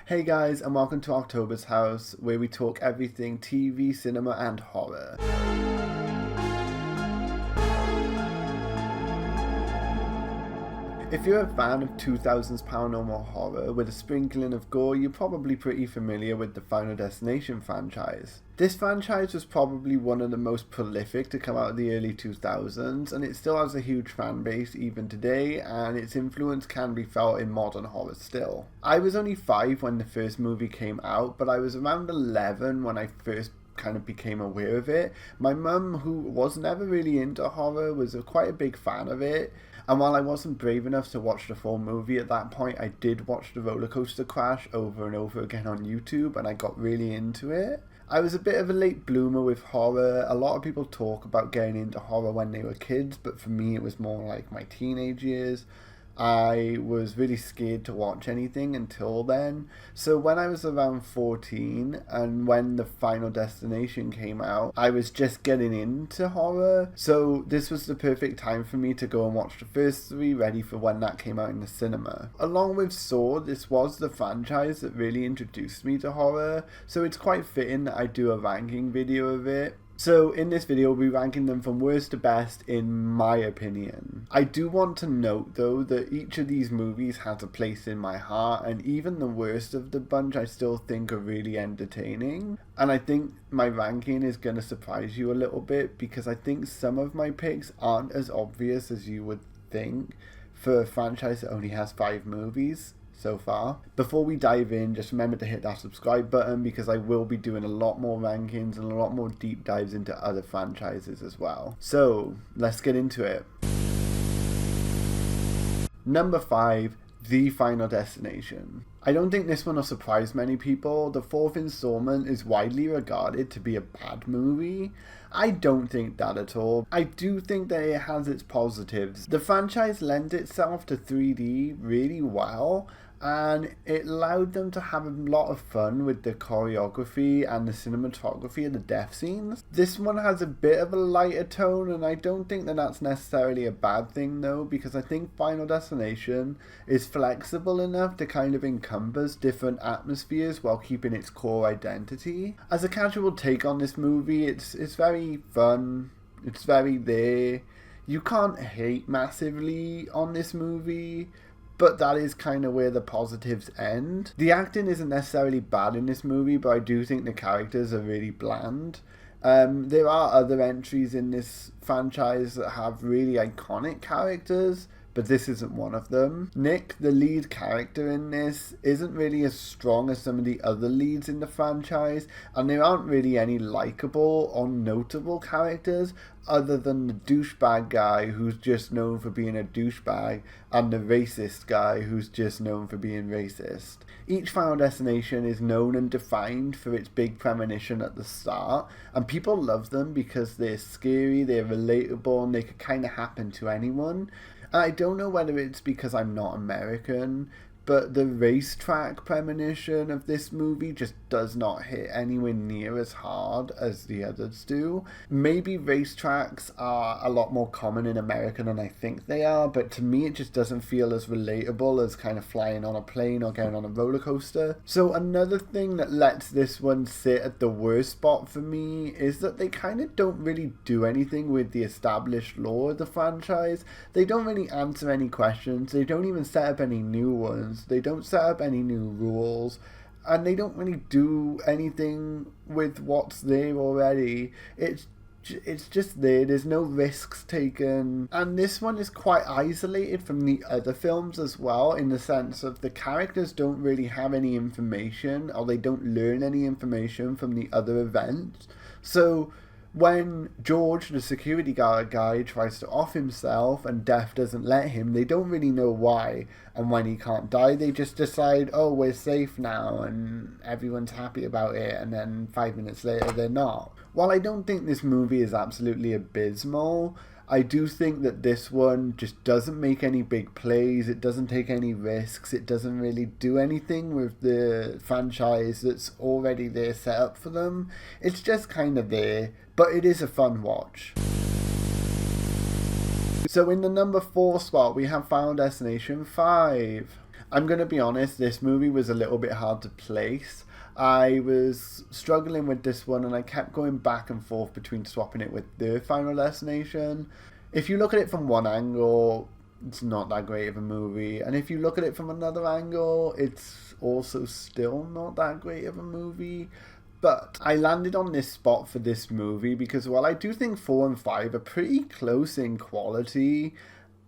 Hey guys, and welcome to October's House, where we talk everything TV, cinema, and horror. If you're a fan of 2000s paranormal horror with a sprinkling of gore, you're probably pretty familiar with the Final Destination franchise. This franchise was probably one of the most prolific to come out of the early 2000s, and it still has a huge fan base even today, and its influence can be felt in modern horror still. I was only 5 when the first movie came out, but I was around 11 when I first kind of became aware of it. My mum, who was never really into horror, was quite a big fan of it. And while I wasn't brave enough to watch the full movie at that point, I did watch the roller coaster crash over and over again on YouTube, and I got really into it. I was a bit of a late bloomer with horror. A lot of people talk about getting into horror when they were kids, but for me it was more like my teenage years. I was really scared to watch anything until then. So when I was around 14 and when the Final Destination came out, I was just getting into horror. So this was the perfect time for me to go and watch the first 3, ready for when that came out in the cinema. Along with Saw, this was the franchise that really introduced me to horror. So it's quite fitting that I do a ranking video of it. So in this video, we'll be ranking them from worst to best in my opinion. I do want to note though that each of these movies has a place in my heart, and even the worst of the bunch I still think are really entertaining. And I think my ranking is going to surprise you a little bit, because I think some of my picks aren't as obvious as you would think for a franchise that only has 5 movies so far. Before we dive in, just remember to hit that subscribe button, because I will be doing a lot more rankings and a lot more deep dives into other franchises as well. So let's get into it. Number 5, The Final Destination. I don't think this one will surprise many people. The 4th installment is widely regarded to be a bad movie. I don't think that at all. I do think that it has its positives. The franchise lends itself to 3D really well, and it allowed them to have a lot of fun with the choreography and the cinematography of the death scenes. This one has a bit of a lighter tone, and I don't think that that's necessarily a bad thing though, because I think Final Destination is flexible enough to kind of encompass different atmospheres while keeping its core identity. As a casual take on this movie, it's very fun, it's very there. You can't hate massively on this movie, but that is kind of where the positives end. The acting isn't necessarily bad in this movie, but I do think the characters are really bland. There are other entries in this franchise that have really iconic characters, but this isn't one of them. Nick, the lead character in this, isn't really as strong as some of the other leads in the franchise, and there aren't really any likable or notable characters other than the douchebag guy who's just known for being a douchebag, and the racist guy who's just known for being racist. Each Final Destination is known and defined for its big premonition at the start, and people love them because they're scary, they're relatable, and they could kind of happen to anyone. I don't know whether it's because I'm not American, but the racetrack premonition of this movie just does not hit anywhere near as hard as the others do. Maybe racetracks are a lot more common in America than I think they are, but to me it just doesn't feel as relatable as kind of flying on a plane or going on a roller coaster. So another thing that lets this one sit at the worst spot for me is that they kind of don't really do anything with the established lore of the franchise. They don't really answer any questions, they don't even set up any new ones. They don't set up any new rules, and they don't really do anything with what's there already. It's just there. There's no risks taken, and this one is quite isolated from the other films as well, in the sense of the characters don't really have any information, or they don't learn any information from the other events. So when George, the security guard guy, tries to off himself and Death doesn't let him, they don't really know why. And when he can't die, they just decide, oh, we're safe now, and everyone's happy about it, and then 5 minutes later they're not. While I don't think this movie is absolutely abysmal, I do think that this one just doesn't make any big plays, it doesn't take any risks, it doesn't really do anything with the franchise that's already there set up for them. It's just kind of there, but it is a fun watch. So in the number 4 spot, we have Final Destination 5. I'm going to be honest, this movie was a little bit hard to place. I was struggling with this one and I kept going back and forth between swapping it with the Final Destination. If you look at it from one angle, it's not that great of a movie. And if you look at it from another angle, it's also still not that great of a movie. But I landed on this spot for this movie because while I do think 4 and 5 are pretty close in quality,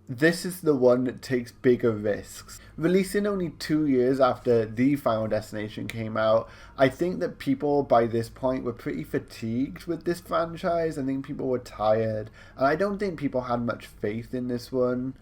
this is the one that takes bigger risks. Releasing only 2 years after The Final Destination came out, I think that people by this point were pretty fatigued with this franchise. I think people were tired, and I don't think people had much faith in this one.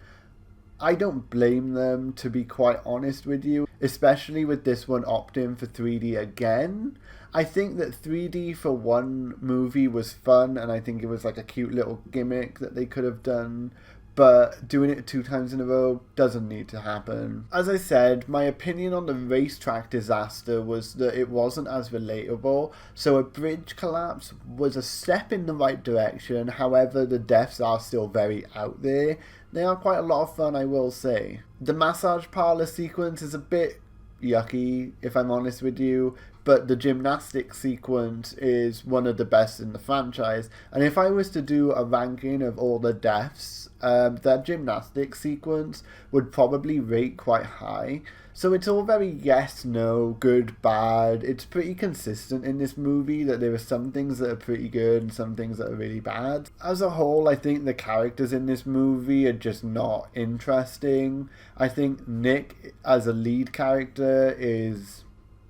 I don't blame them, to be quite honest with you, especially with this one opting for 3D again. I think that 3D for one movie was fun, and I think it was like a cute little gimmick that they could have done, but doing it 2 times in a row doesn't need to happen. As I said, my opinion on the racetrack disaster was that it wasn't as relatable, so a bridge collapse was a step in the right direction. However, the deaths are still very out there. They are quite a lot of fun, I will say. The massage parlor sequence is a bit yucky, if I'm honest with you, but the gymnastics sequence is one of the best in the franchise. And if I was to do a ranking of all the deaths, that gymnastics sequence would probably rate quite high. So it's all very yes, no, good, bad. It's pretty consistent in this movie that there are some things that are pretty good and some things that are really bad. As a whole, I think the characters in this movie are just not interesting. I think Nick as a lead character is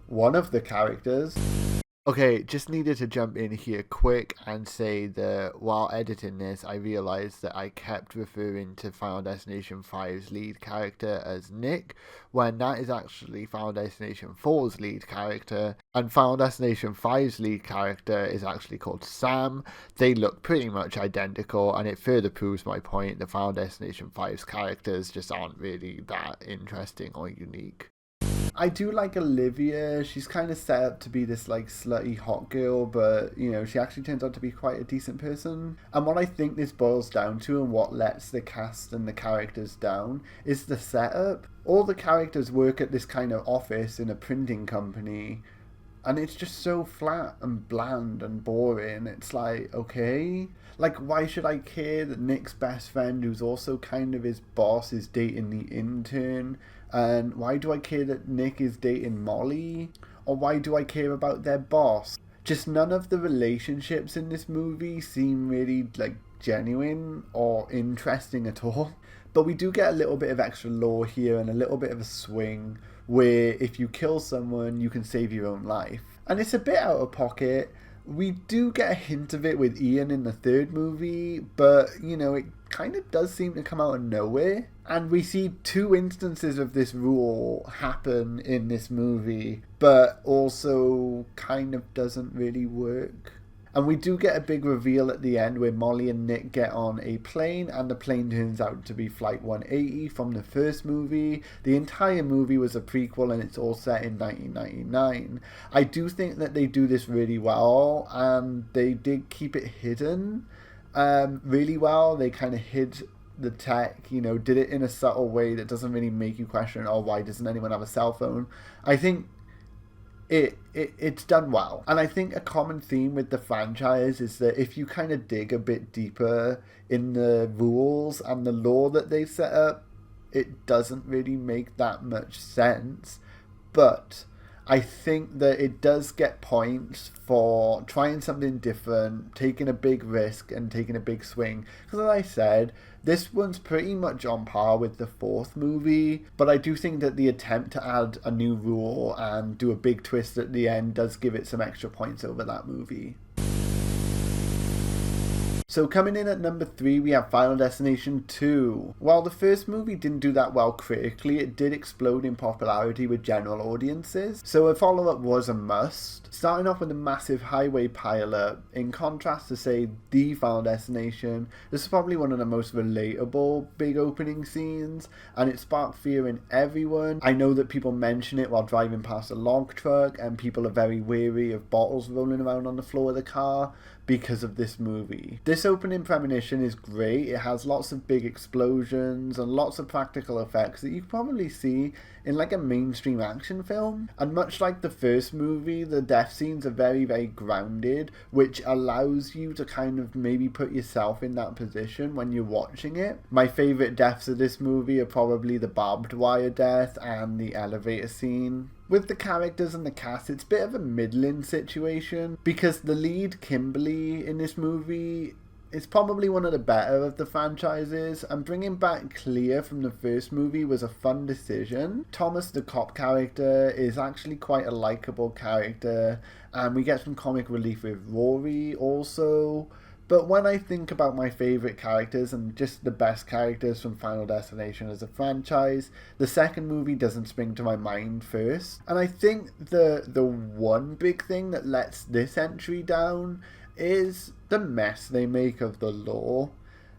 one of the characters. Okay, just needed to jump in here quick and say that while editing this, I realised that I kept referring to Final Destination 5's lead character as Nick, when that is actually Final Destination 4's lead character, and Final Destination 5's lead character is actually called Sam. They look pretty much identical, and it further proves my point that Final Destination 5's characters just aren't really that interesting or unique. I do like Olivia. She's kind of set up to be this like slutty hot girl, but you know, she actually turns out to be quite a decent person. And what I think this boils down to and what lets the cast and the characters down is the setup. All the characters work at this kind of office in a printing company, and it's just so flat and bland and boring. It's like, okay, like why should I care that Nick's best friend, who's also kind of his boss, is dating the intern? And why do I care that Nick is dating Molly? Or why do I care about their boss? Just none of the relationships in this movie seem really like genuine or interesting at all. But we do get a little bit of extra lore here and a little bit of a swing where if you kill someone, you can save your own life. And it's a bit out of pocket. We do get a hint of it with Ian in the third movie, but, you know, it kind of does seem to come out of nowhere. And we see 2 instances of this rule happen in this movie, but also kind of doesn't really work. And we do get a big reveal at the end where Molly and Nick get on a plane, and the plane turns out to be Flight 180 from the first movie. The entire movie was a prequel and it's all set in 1999. I do think that they do this really well, and they did keep it hidden really well. They kind of hid the tech, you know, did it in a subtle way that doesn't really make you question, oh, why doesn't anyone have a cell phone? I think it's done well. And I think a common theme with the franchise is that if you kind of dig a bit deeper in the rules and the lore that they set up, it doesn't really make that much sense. But I think that it does get points for trying something different, taking a big risk and taking a big swing. Because as I said, this one's pretty much on par with the fourth movie, but I do think that the attempt to add a new rule and do a big twist at the end does give it some extra points over that movie. So coming in at number 3, we have Final Destination 2. While the first movie didn't do that well critically, it did explode in popularity with general audiences, so a follow-up was a must. Starting off with a massive highway pilot, in contrast to, say, The Final Destination, this is probably one of the most relatable big opening scenes, and it sparked fear in everyone. I know that people mention it while driving past a log truck, and people are very wary of bottles rolling around on the floor of the car because of this movie. This This opening premonition is great. It has lots of big explosions and lots of practical effects that you could probably see in like a mainstream action film. And much like the first movie, the death scenes are very, very grounded, which allows you to kind of maybe put yourself in that position when you're watching it. My favourite deaths of this movie are probably the barbed wire death and the elevator scene. With the characters and the cast, it's a bit of a middling situation because the lead, Kimberly, in this movie is probably one of the better of the franchises, and bringing back Clea from the first movie was a fun decision. Thomas, the cop character, is actually quite a likeable character, and we get some comic relief with Rory also. But when I think about my favourite characters and just the best characters from Final Destination as a franchise, the second movie doesn't spring to my mind first. And I think the one big thing that lets this entry down is the mess they make of the lore.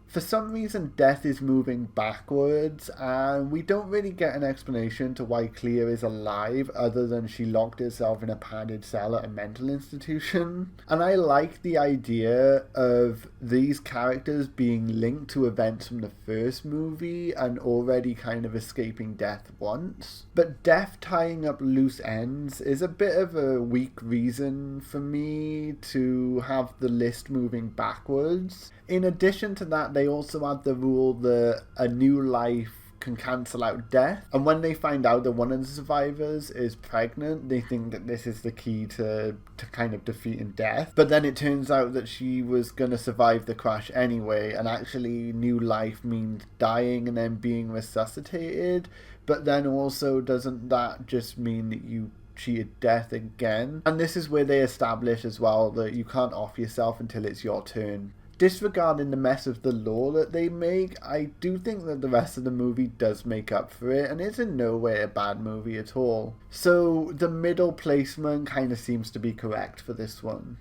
For some reason, Death is moving backwards, and we don't really get an explanation to why Clea is alive other than she locked herself in a padded cell at a mental institution. And I like the idea of these characters being linked to events from the first movie and already kind of escaping death once. But Death tying up loose ends is a bit of a weak reason for me to have the list moving backwards. In addition to that, they also add the rule that a new life can cancel out death. And when they find out that one of the survivors is pregnant, they think that this is the key to kind of defeating death. But then it turns out that she was going to survive the crash anyway, and actually new life means dying and then being resuscitated. But then also, doesn't that just mean that you cheated death again? And this is where they establish as well that you can't off yourself until it's your turn. Disregarding the mess of the lore that they make, I do think that the rest of the movie does make up for it, and it's in no way a bad movie at all. So the middle placement kind of seems to be correct for this one.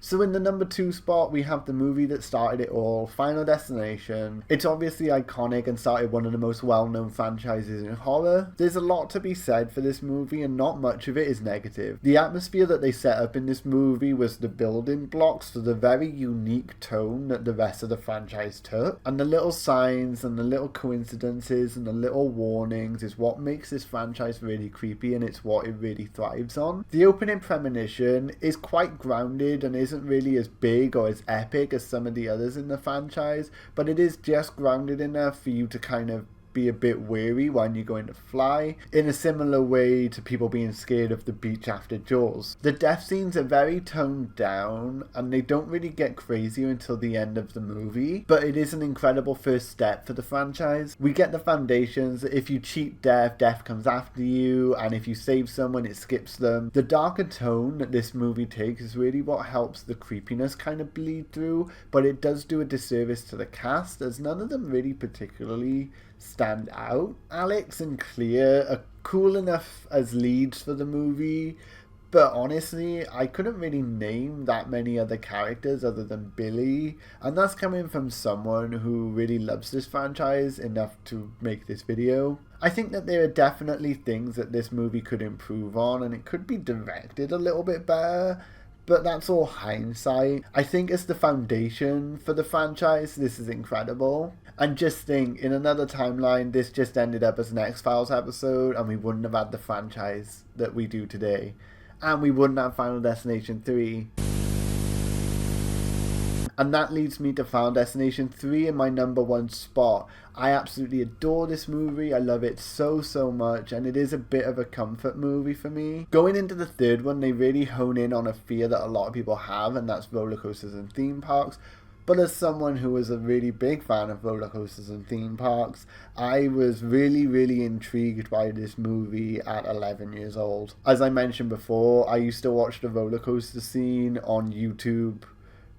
So in the number 2 spot, we have the movie that started it all, Final Destination. It's obviously iconic and started one of the most well-known franchises in horror. There's a lot to be said for this movie, and not much of it is negative. The atmosphere that they set up in this movie was the building blocks for the very unique tone that the rest of the franchise took. And the little signs and the little coincidences and the little warnings is what makes this franchise really creepy, and it's what it really thrives on. The opening premonition is quite grounded and isn't really as big or as epic as some of the others in the franchise, but it is just grounded enough for you to kind of be a bit wary when you're going to fly, in a similar way to people being scared of the beach after Jaws. The death scenes are very toned down and they don't really get crazier until the end of the movie, but it is an incredible first step for the franchise. We get the foundations. If you cheat death, death comes after you, and if you save someone, it skips them. The darker tone that this movie takes is really what helps the creepiness kind of bleed through, but it does do a disservice to the cast, as none of them really particularly stand out. Alex and Clea are cool enough as leads for the movie, but honestly, I couldn't really name that many other characters other than Billy, and that's coming from someone who really loves this franchise enough to make this video. I think that there are definitely things that this movie could improve on, and it could be directed a little bit better, but that's all hindsight. I think as the foundation for the franchise, this is incredible. And just think, in another timeline, this just ended up as an X-Files episode, and we wouldn't have had the franchise that we do today. And we wouldn't have Final Destination 3. And that leads me to Final Destination 3 in my number 1 spot. I absolutely adore this movie. I love it so much, and it is a bit of a comfort movie for me. Going into the third one, they really hone in on a fear that a lot of people have, and that's roller coasters and theme parks. But as someone who was a really big fan of roller coasters and theme parks, I was really intrigued by this movie at 11 years old. As I mentioned before, I used to watch the roller coaster scene on YouTube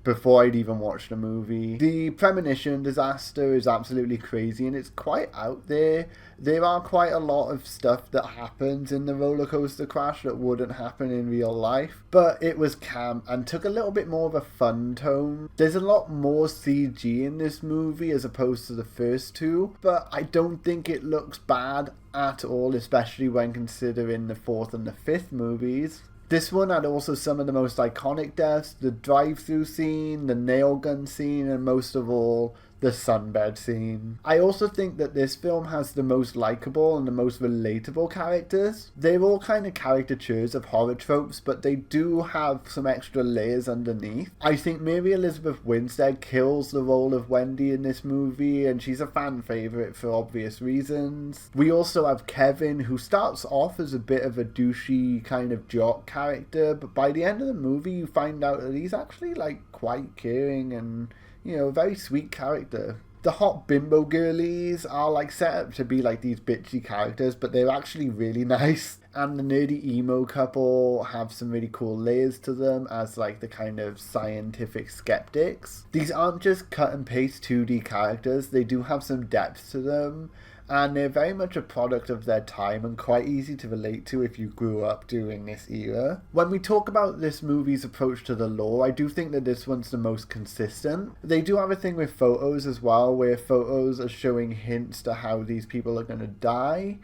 before I'd even watched the movie. The premonition disaster is absolutely crazy, and it's quite out there. There are quite a lot of stuff that happens in the roller coaster crash that wouldn't happen in real life, but it was camp and took a little bit more of a fun tone. There's a lot more CG in this movie as opposed to the first two, but I don't think it looks bad at all, especially when considering the fourth and the fifth movies. This one had also some of the most iconic deaths, the drive-through scene, the nail gun scene, and most of all, the sunbed scene. I also think that this film has the most likable and the most relatable characters. They're all kind of caricatures of horror tropes, but they do have some extra layers underneath. I think Mary Elizabeth Winstead kills the role of Wendy in this movie, and she's a fan favourite for obvious reasons. We also have Kevin, who starts off as a bit of a douchey kind of jock character, but by the end of the movie you find out that he's actually like quite caring and, you know, a very sweet character. The hot bimbo girlies are like set up to be like these bitchy characters, but they're actually really nice. And the nerdy emo couple have some really cool layers to them as like the kind of scientific skeptics. These aren't just cut and paste 2D characters, they do have some depth to them. And they're very much a product of their time and quite easy to relate to if you grew up during this era. When we talk about this movie's approach to the lore, I do think that this one's the most consistent. They do have a thing with photos as well, where photos are showing hints to how these people are going to die.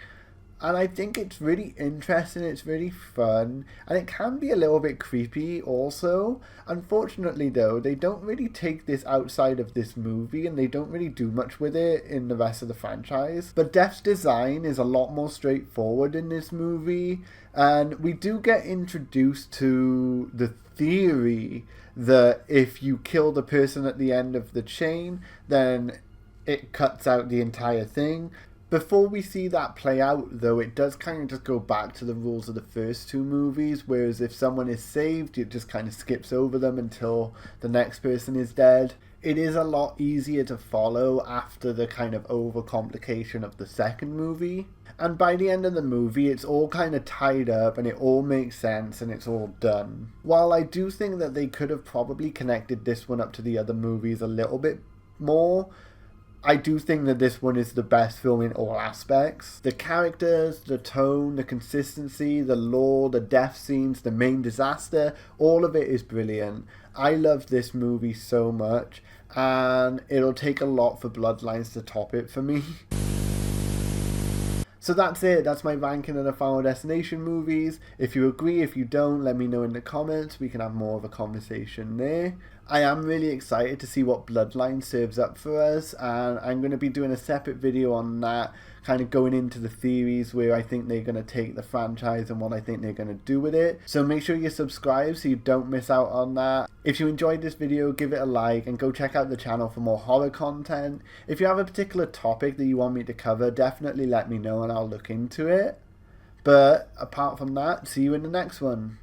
And I think it's really interesting, it's really fun, and it can be a little bit creepy also. Unfortunately though, they don't really take this outside of this movie, and they don't really do much with it in the rest of the franchise. But Death's design is a lot more straightforward in this movie, and we do get introduced to the theory that if you kill the person at the end of the chain, then it cuts out the entire thing. Before we see that play out, though, it does kind of just go back to the rules of the first two movies, whereas if someone is saved, it just kind of skips over them until the next person is dead. It is a lot easier to follow after the kind of overcomplication of the second movie. And by the end of the movie, it's all kind of tied up and it all makes sense and it's all done. While I do think that they could have probably connected this one up to the other movies a little bit more, I do think that this one is the best film in all aspects. The characters, the tone, the consistency, the lore, the death scenes, the main disaster, all of it is brilliant. I love this movie so much, and it'll take a lot for Bloodlines to top it for me. So that's it, that's my ranking of the Final Destination movies. If you agree, if you don't, let me know in the comments, we can have more of a conversation there. I am really excited to see what Bloodline serves up for us, and I'm going to be doing a separate video on that, kind of going into the theories where I think they're going to take the franchise and what I think they're going to do with it. So make sure you subscribe so you don't miss out on that. If you enjoyed this video, give it a like and go check out the channel for more horror content. If you have a particular topic that you want me to cover, definitely let me know and I'll look into it. But apart from that, see you in the next one.